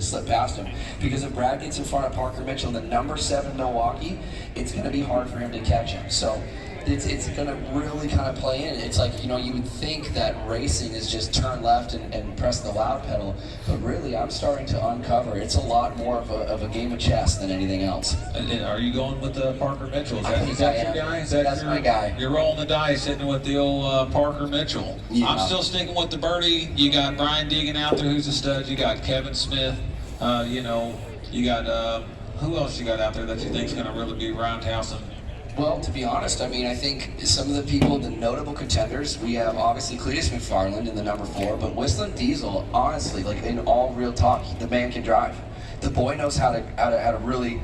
slip past him. Because if Brad gets in front of Parker Mitchell in the number 7 Milwaukee, it's going to be hard for him to catch him. So it's going to really kind of play in. It's like, you know, you would think that racing is just turn left and press the loud pedal, but really I'm starting to uncover it's a lot more of a game of chess than anything else. And are you going with Parker Mitchell? Is that your guy? That's my guy. You're rolling the dice, hitting with the old Parker Mitchell. Yeah. I'm still sticking with the birdie. You got Brian Deegan out there, who's a stud. You got Kevin Smith. You know, you got who else you got out there that you think is going to really be roundhousing? Well, to be honest, I mean, I think some of the people, the notable contenders, we have obviously Cleetus McFarland in the number 4, but Whistling Diesel, honestly, like in all real talk, the man can drive. The boy knows how to really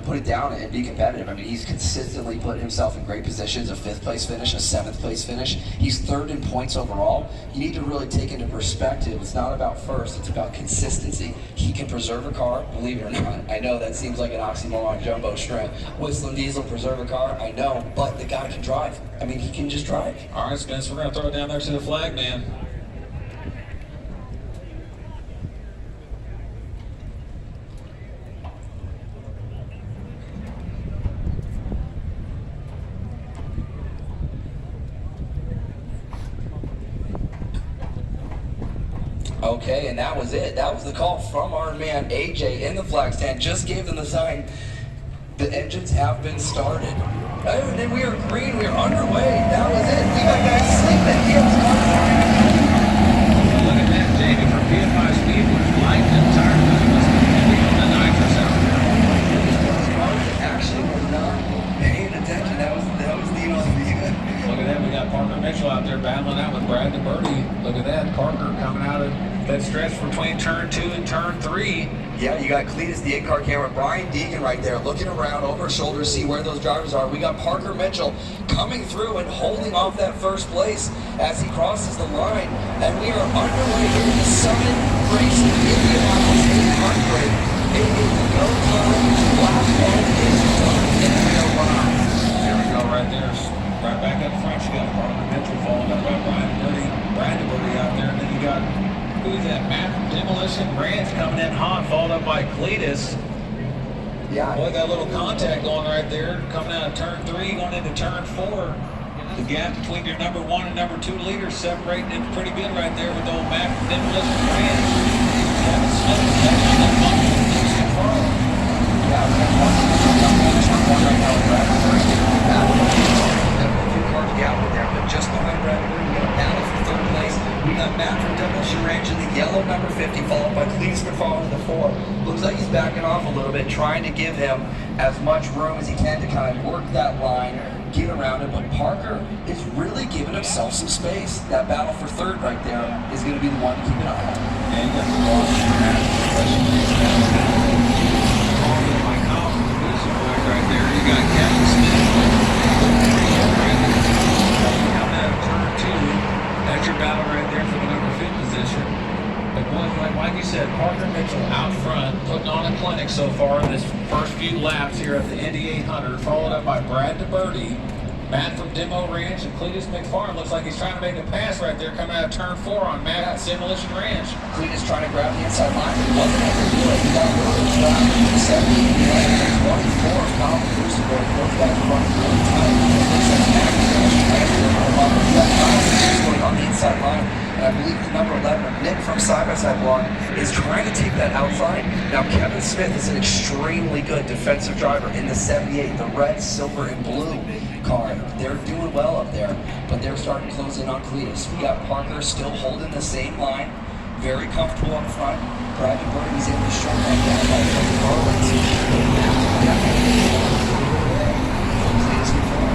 put it down and be competitive. I mean, he's consistently put himself in great positions, a 5th place finish, a 7th place finish. He's 3rd in points overall. You need to really take into perspective, it's not about first, it's about consistency. He can preserve a car, believe it or not. I know that seems like an oxymoron jumbo shrimp. Whistling Diesel, preserve a car, I know, but the guy can drive. I mean, he can just drive. All right, Spence, we're going to throw it down there to the flag, man. Okay, and that was it. That was the call from our man AJ in the flag stand. Just gave them the sign. The engines have been started. Oh, and then we are green. We are underway. That was it. We got guys sleeping. Look at that, Jamie. For PFI speed was light and tired. It must be heavy on the nitrous out there. Actually, was not paying attention. That was the Look at that. We got Parker Mitchell out there battling out with Brad DeBerti. Look at that. Parker coming out of that stretch between turn 2 and turn 3. Yeah, you got Cleetus, the in-car camera, Brian Deegan right there, looking around over his shoulder to see where those drivers are. We got Parker Mitchell coming through and holding off that first place as he crosses the line. And we are underway here in the Summit Racing Indianapolis 800. It is no time. Last one is done, and we are live. There we go, right there. Right back up front, you got Parker Mitchell followed up by Brad DeBerti out there, and then you got, who's that? Matt from Demolition Ranch coming in hot, followed up by Cleetus. Yeah. Boy, got a little contact going right there, coming out of turn 3, going into turn 4. The gap between your number 1 and number 2 leaders separating it pretty good right there with old Matt from Demolition Ranch. Kevin Smith is catching on that bump from Cleetus McFarland. Yeah, we got one right now with Brad DeBerti. Cars gap in there, but just behind Brad DeBerti, we got Matt for 3rd place. We got Matt from Demolition Ranch in the yellow number 50, followed by Cleetus McFarland in the 4. Looks like he's backing off a little bit, trying to give him as much room as he can to kind of work that line, get around it. But Parker is really giving himself some space. That battle for 3rd right there is going to be the one to keep an eye on. And you got the loss right there. You got Kevin Smith. That's your battle right there for the number 5 position. But boy, like you said, Parker Mitchell out front, putting on a clinic so far in this first few laps here at the Indy 800, followed up by Brad DeBerti, Matt from Demo Ranch, and Cleetus McFarland. Looks like he's trying to make a pass right there coming out of turn 4 on Matt from Demolition Ranch. Cleetus trying to grab the inside line, but he wasn't able to do it. He got a little bit of traffic in the 70. He ran 24 pounds of boost going forward back running really tight. It looks like Matt is going to transfer on the inside line. And I believe the number 11, Nick from Side by Side Blog, is trying to take that outside. Now, Kevin Smith is an extremely good defensive driver in the 78, the red, silver, and blue car. They're doing well up there, but they're starting to close in on Cleetus. We got Parker still holding the same line, very comfortable up front. Brad DeBerti is able to short that down by the Garlands. Cleetus McFarland.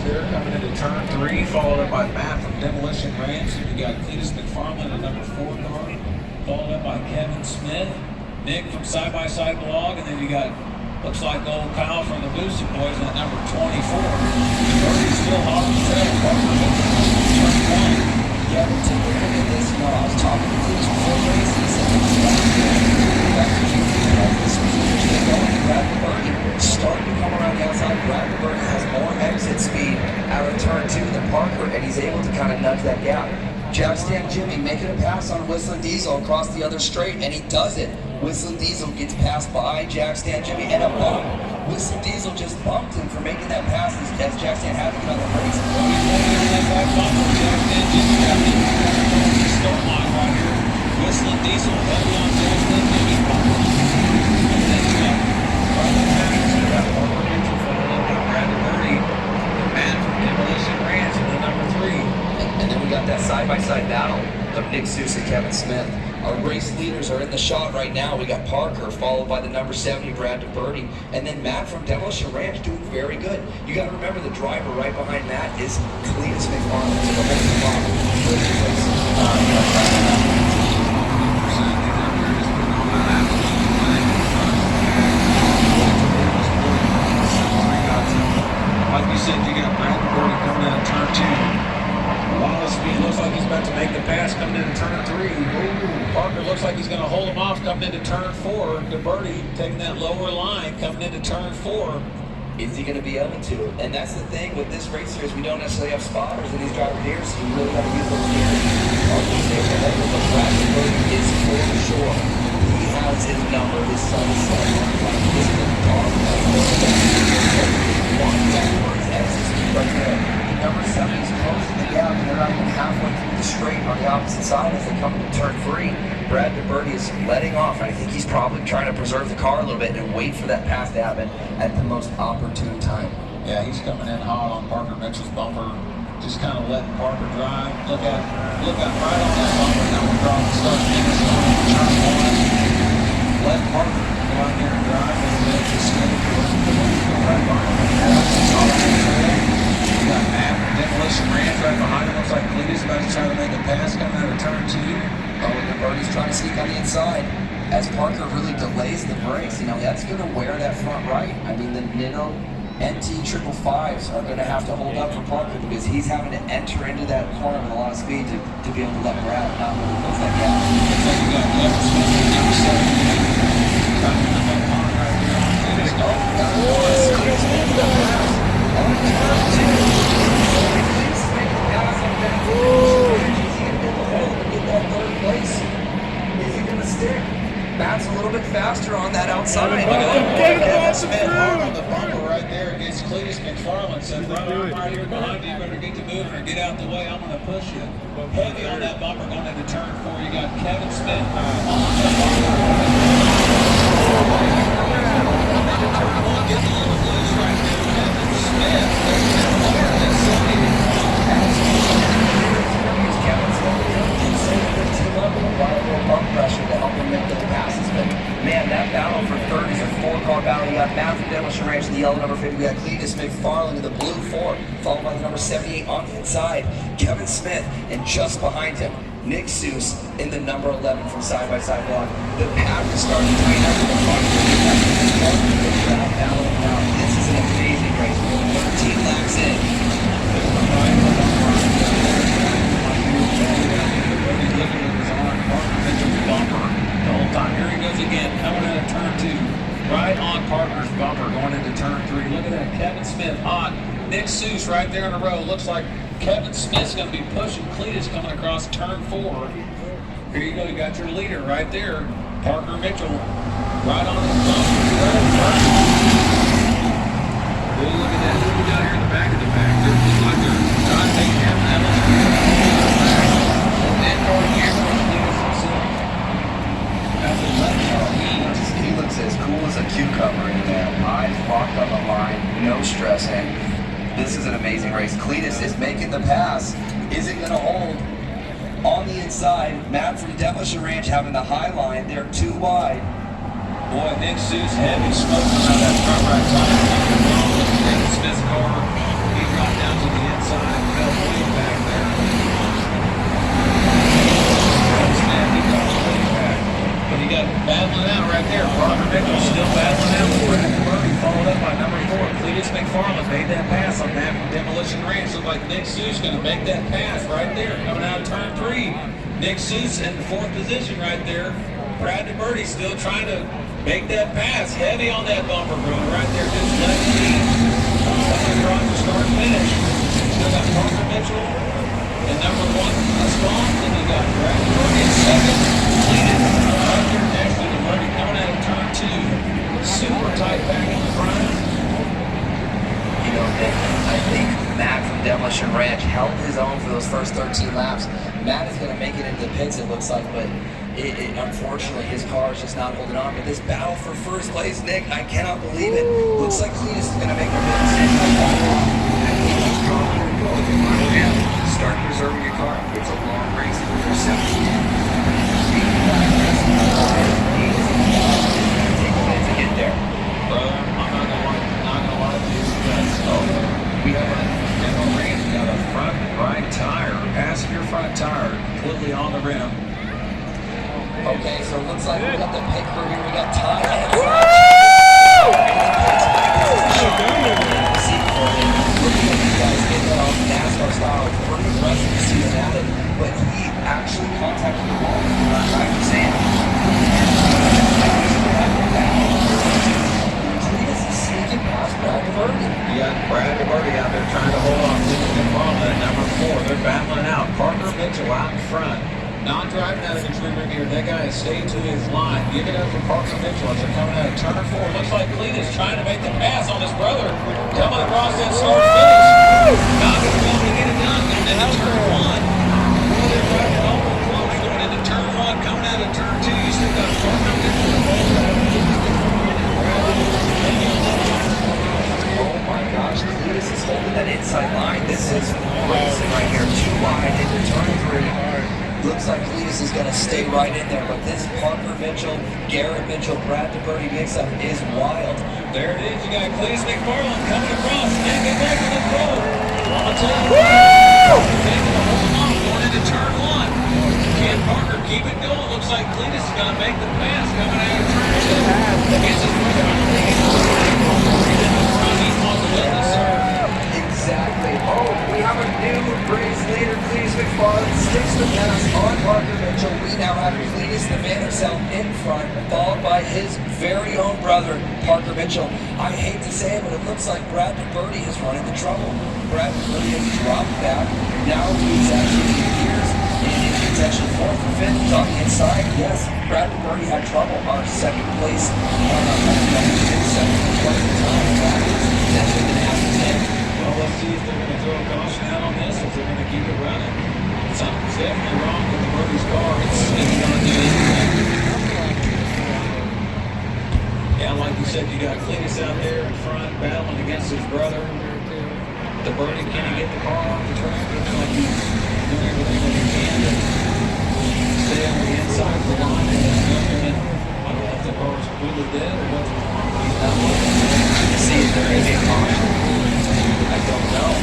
There coming into turn 3, followed up by Matt from Demolition Ranch. And you got Cleetus McFarland in number 4 car, followed up by Kevin Smith, Nick from Side by Side Blog, and then you got, looks like old Kyle from the Boosted Boys at number 24. DeBerti's still hot on the trail. Parker turn 1. Yeah, but take a look at this. You know, I was talking to Cleetus before the race, and he said, this was going. Brad DeBerti starting to come around the outside. and he's able to kind of nudge that gap. Jack Stand Jimmy making a pass on Whistling Diesel across the other straight, and he does it. Whistling Diesel gets passed by Jack Stand Jimmy, and a bump. Whistling Diesel just bumped him for making that pass as Jack Stand had to get on the brakes. Whistling Diesel heavy on Jack Stand Jimmy. And then we got that side-by-side battle of Nick Seuss and Kevin Smith. Our race leaders are in the shot right now. We got Parker, followed by the number 70, Brad DeBerti, and then Matt from Demolition Ranch doing very good. You got to remember the driver right behind Matt is Cleetus McFarland. So the whole like you said, you got Brad DeBerti coming down turn 2. Wallace speed looks like he's about to make the pass coming into turn 3. Ooh, Parker looks like he's going to hold him off coming into turn 4. DeBerti taking that lower line coming into turn 4. Is he going to be able to? And that's the thing with this race series, we don't necessarily have spotters in these driver here, so you really got to use those gears. Parker stays ahead, but Brad DeBerti is for sure. He has his number, his son is set. This is a dog. Right there. Number 7 is closing the gap, and they're not even halfway through the straight on the opposite side as they come into turn 3. Brad DeBerti is letting off. I think he's probably trying to preserve the car a little bit and wait for that pass to happen at the most opportune time. Yeah, he's coming in hot on Parker Mitchell's bumper, just kind of letting Parker drive. Look at right on that bumper. Now we're drawing the start finish on turn 1. Let Parker go out there and drive and then just steady right behind him. Got Matt, Demolition Ranch right behind him. Looks like Cleetus about to try to make a pass coming out of turn 2. Oh, and DeBerti's trying to sneak on the inside. As Parker really delays the brakes, you know, that's going to wear that front right. I mean, the Nitto NT 555s are going to have to hold up for Parker because he's having to enter into that corner with a lot of speed to be able to let Brad not really close that gap. Looks like you got Kevin Smith at number 7. Trying to come up on right here. Matt's a little bit faster on that outside. Kevin Smith hard on the bumper right there against Cleetus McFarland. Said, brother, I'm right here behind you. You better get to moving or get out the way. I'm going to push you. Heavy on that bumper going into turn 4. You got Kevin Smith on the bumper. Turn 1 gets a little loose right there. Kevin Smith. Pressure to help him make those passes, but man, that battle for third is a 4-car battle. You got Matt from Demolition Ranch in the yellow number 50. We got Cleetus McFarland in the blue 4, followed by the number 78 on the inside. Kevin Smith, and just behind him, Nick Seuss in the number 11 from side-by-side block. The pack is starting to tighten up in the front. This is an amazing race. 13 laps in. Bumper the whole time. Here he goes again, coming out of turn 2. Right on Parker's bumper, going into turn 3. Look at that, Kevin Smith hot. Nick Seuss right there in a row. Looks like Kevin Smith's going to be pushing Cleetus coming across turn 4. Here you go, you got your leader right there. Parker Mitchell, right on his bumper. Well, look at that. Look down here in the back of the pack. They're just like they're not taking him that much. He looks as cool as a cucumber in there. Eyes locked on the line, no stress. And this is an amazing race. Cleetus is making the pass. Is it going to hold? On the inside, Matt from Demolition Ranch having the high line. They're too wide. Boy, Nick Seuss heavy smoke around that front right side. David Smith's car. He dropped down to the inside, fell way back there. He dropped way back. But he got battling out right there. Parker Mitchell still battling out. Brad DeBerti followed up by number 4. Cleetus McFarland made that pass on that Demolition Ranch. Looked like Nick Seuss going to make that pass right there. Coming out of turn 3. Nick Seuss in the 4th position right there. Brad DeBerti still trying to make that pass. Heavy on that bumper, bro. Right there, just left feet. Across the start finish. Still got Parker Mitchell. Demolition Ranch held his own for those first 13 laps. Matt is going to make it into the pits, it looks like, but unfortunately his car is just not holding on. But this battle for first place, Nick, I cannot believe it. Looks like Cleetus is going to make a big decision. Start preserving your car. It's a long race. There's 17. Take a minute to get there. Brother, I'm not gonna lie to you. We have a demo range. We got a front right tire, passenger front tire, completely on the rim. Okay, so it looks like we got the pit crew here. We got Ty. NASCAR style, pretty aggressive to see him at it, but he actually contacted the wall. I'm saying, Cleetus is sneaking past Brad DeVerde. You got Brad DeVerde out there trying to hold on. Cleetus McFarland at number 4. They're battling out. Parker Mitchell out in front. Not driving out of the tree ring here. That guy is staying to his line. Give it up for Parker Mitchell as they're coming out of turn 4. Looks like Cleetus trying to make the pass on his brother. Coming across that start finish. Not going to be able to get it done. Going into turn 1. Well, they're driving all the close. Going into turn 1. Coming out of turn 2. You still got Parker Mitchell. Oh my gosh, Cleetus is holding that inside line. This is racing right here. 2 wide into turn 3. Looks like Cleetus is going to stay right in there, but this Parker Mitchell, Garrett Mitchell, Brad DeVerde mix-up is wild. There it is. You got Cleetus McFarland coming across, snapping back to the throw. I'm going to tell you, taking the whole long going into turn 1. Can Parker keep it going? Looks like Cleetus is going to make the pass coming out of turn 2. Gets his brother on the lead. He's in the front. He's on the witness, sir. Exactly. Oh, we have a new race leader. Cleetus McFarland sticks the pass on Parker Mitchell. We now have Cleetus, the man himself, in front, followed by his very own brother, Parker Mitchell. I hate to say it, but it looks like Brad DeVerde has run into trouble. Brad DeVerde has dropped back. Now he's actually in gears, and he's actually 4th or 5th. He's on the inside. Yes, Brad DeVerde had trouble. Our second place, second place time. That is potentially going to happen today. Well, let's see if they're going to throw a caution out on this, if they're going to keep it running. Something's definitely wrong with the DeVerde's car. It's not doing anything. Yeah, like you said, you got Cleetus out there in front battling against his brother. DeVerde, can he get the car off the track? Looks like he's doing everything that he can to stay on the inside of the line. I don't know if the car is completely dead or what's wrong. He's not looking. See if there is a caution. I don't know.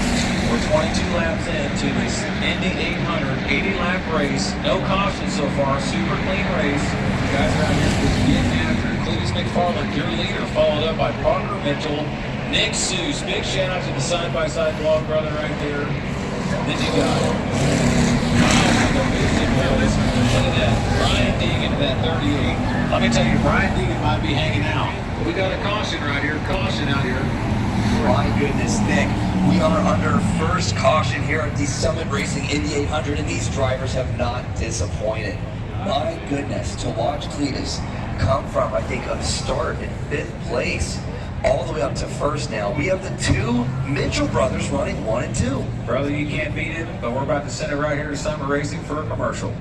We're 22 laps into this Indy 800 80-lap race. No caution so far. Super clean race. Guys are out here just getting after it. Cleetus McFarland, your leader, followed up by Parker Mitchell, Nick Seuss. Big shout out to the side-by-side vlog brother right there. Then you got look at that. Brian Deegan to that 38. Let me tell you, Brian Deegan might be hanging out. We got a caution right here. Caution out here. My goodness, Nick. We are under first caution here at the Summit Racing Indy 800, and these drivers have not disappointed. My goodness, to watch Cleetus come from, I think, a start in 5th place all the way up to first now. We have the 2 Mitchell brothers running 1 and 2. Brother, you can't beat it, but we're about to send it right here to Summit Racing for a commercial.